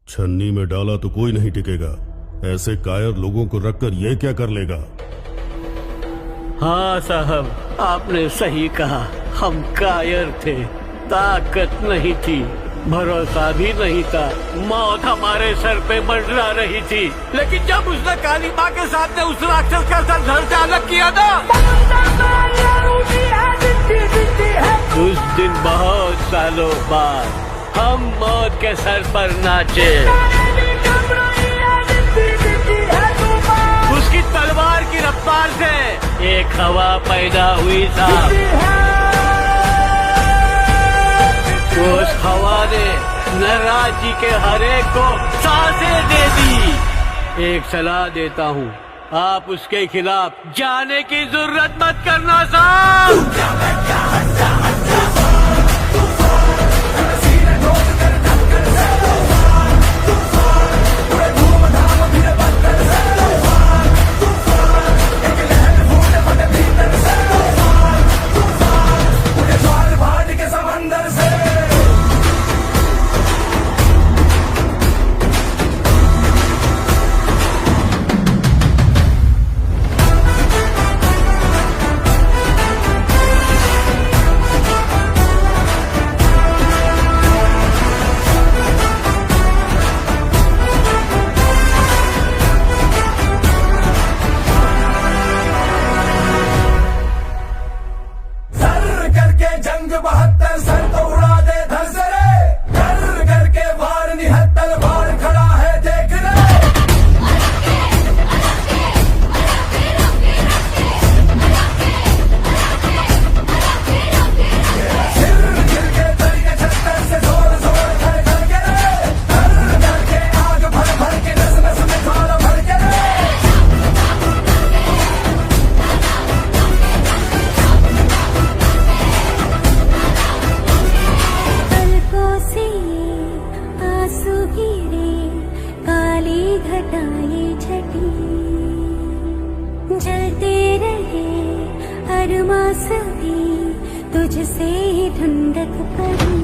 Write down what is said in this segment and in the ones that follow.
छन्नी में डाला तो कोई नहीं टिकेगा। ऐसे कायर लोगों को रखकर ये क्या कर लेगा? हाँ साहब, आपने सही कहा। हम कायर थे, ताकत नहीं थी, भरोसा भी नहीं था। मौत हमारे सर पे मंडरा रही थी, लेकिन जब उसने काली माँ के सामने उस राक्षस का सर धड़ से अलग किया ना, उस दिन बहुत सालों बाद हम मौत के सर पर नाचे। उसकी तलवार की रफ्तार से एक हवा पैदा हुई था। उस हवा ने नटराज जी के हर एक को सांसें दे दी। एक सलाह देता हूँ, आप उसके खिलाफ जाने की जरूरत मत करना साहब। जलते रहे अरमा सभी, तुझसे ठंडक पड़ी।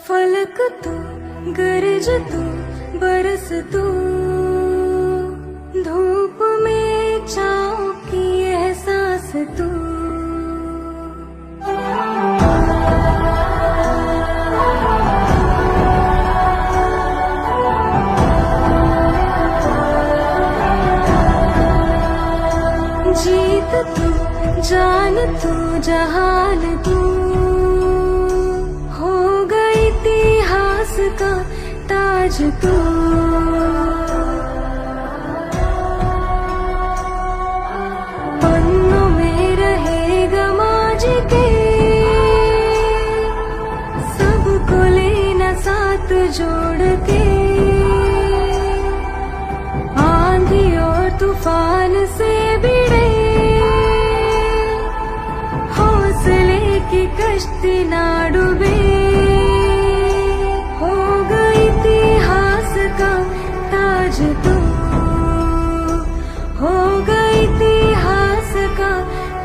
फलक तू, गरज तू, बरस तू, धूप में छाँव की एहसास तू। जीत तू, जान तू, जहान तू, हो गई इतिहास का ताज तू। पन्नों में रहेगा माज के, सबको लेना साथ जोड़ के। आंधी और तूफान से भिड़े किश्ती ना डूबे, होगा इतिहास का ताज तू, होगा इतिहास का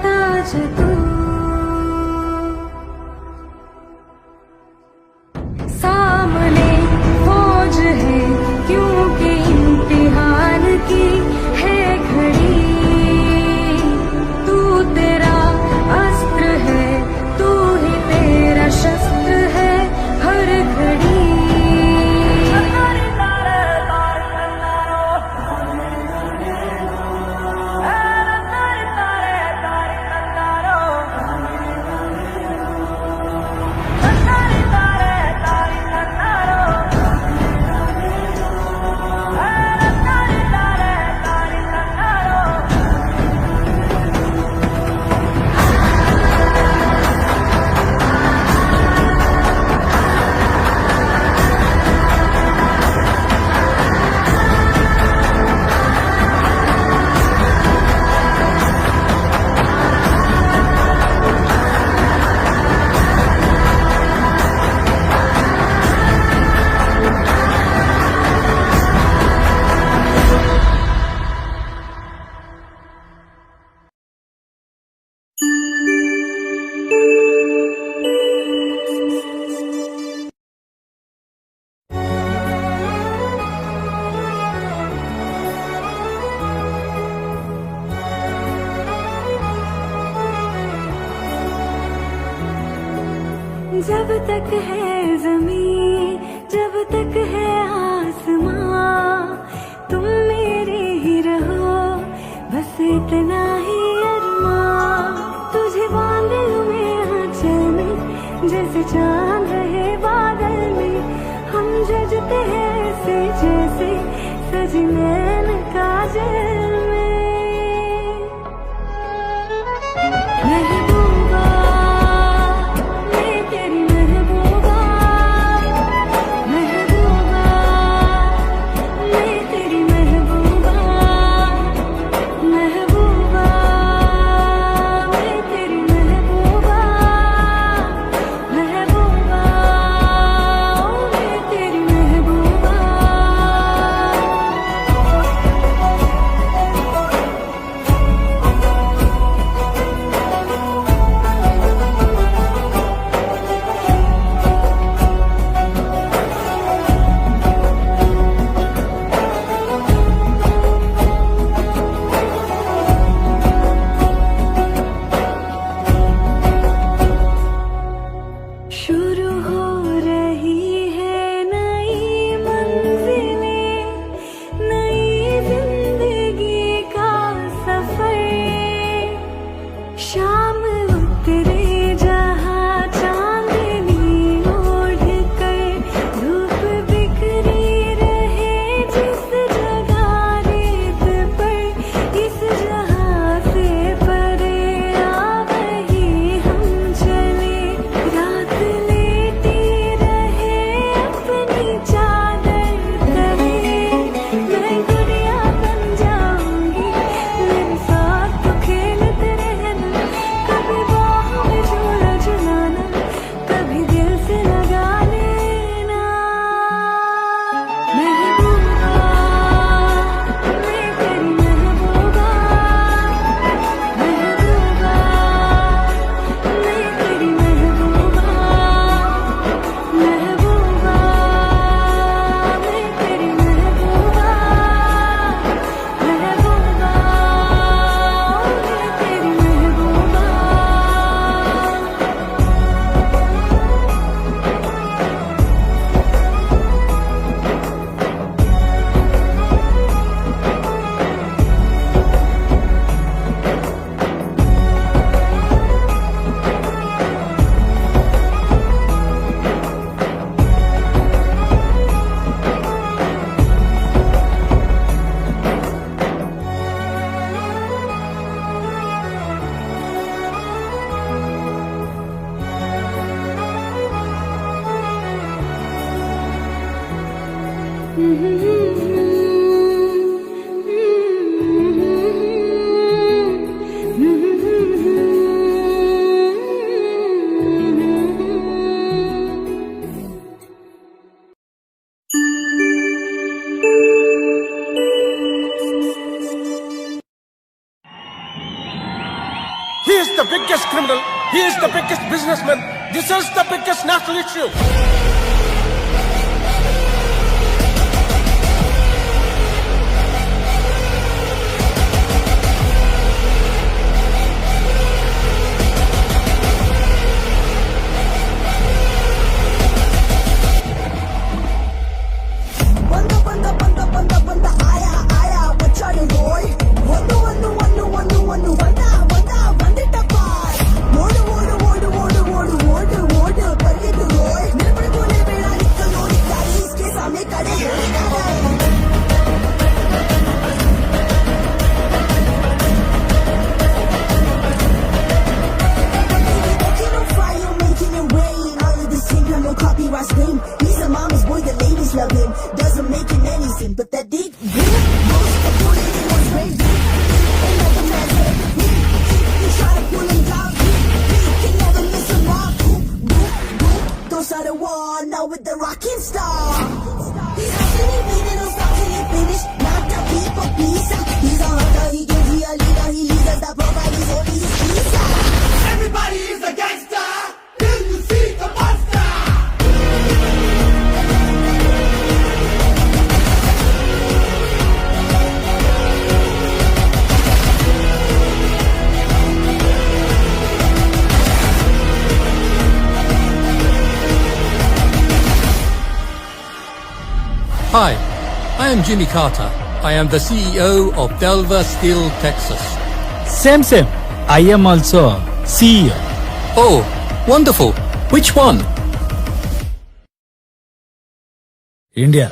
ताज तू। सामने फौज है क्योंकि इम्तिहान की है घड़ी, तू तेरा अस्त्र है, तू ही तेरा शस्त्र है हर घड़ी। जब तक है ज़मीं, जब तक है आसमां, तुम मेरे ही रहो, बस इतना ही अरमां। तुझे बांध लूं मैं आंचल में, जैसे चांद रहे बादल में। हम जजते हैं ऐसे जैसे सजी नैन काजल में। महबूबा मैं तेरी महबूबा, महबूबा मैं तेरी महबूबा, महबूबा He is the biggest criminal. He is the biggest businessman. This is the biggest national issue. बंदा आया आया बच्चा ने बोल वंदू वंदिट पार ఓడు పరిగెట్టు రోయ్ నిలబడిపోలే వేళ నిక్కలోని carries K సామనే Khade Copyright scream. He's a mama's boy, the ladies love him. Doesn't make him anything, but that dick boom, most of what it was raised. Another man's head. You try to pull him down. He can never miss a mark. Boom, boom. Those are the one now with the rocking star. He's hustling and beating, don't stop till he finish. Not the people pizza. He's a hunter, he gives you a leader. He leads us the profile, he's only his pizza. Everybody is a gangster till you see the monster. Hi, I am Jimmy Carter. I am the CEO of Delver Steel, Texas. Same. I am also CEO. Oh, wonderful. Which one? India.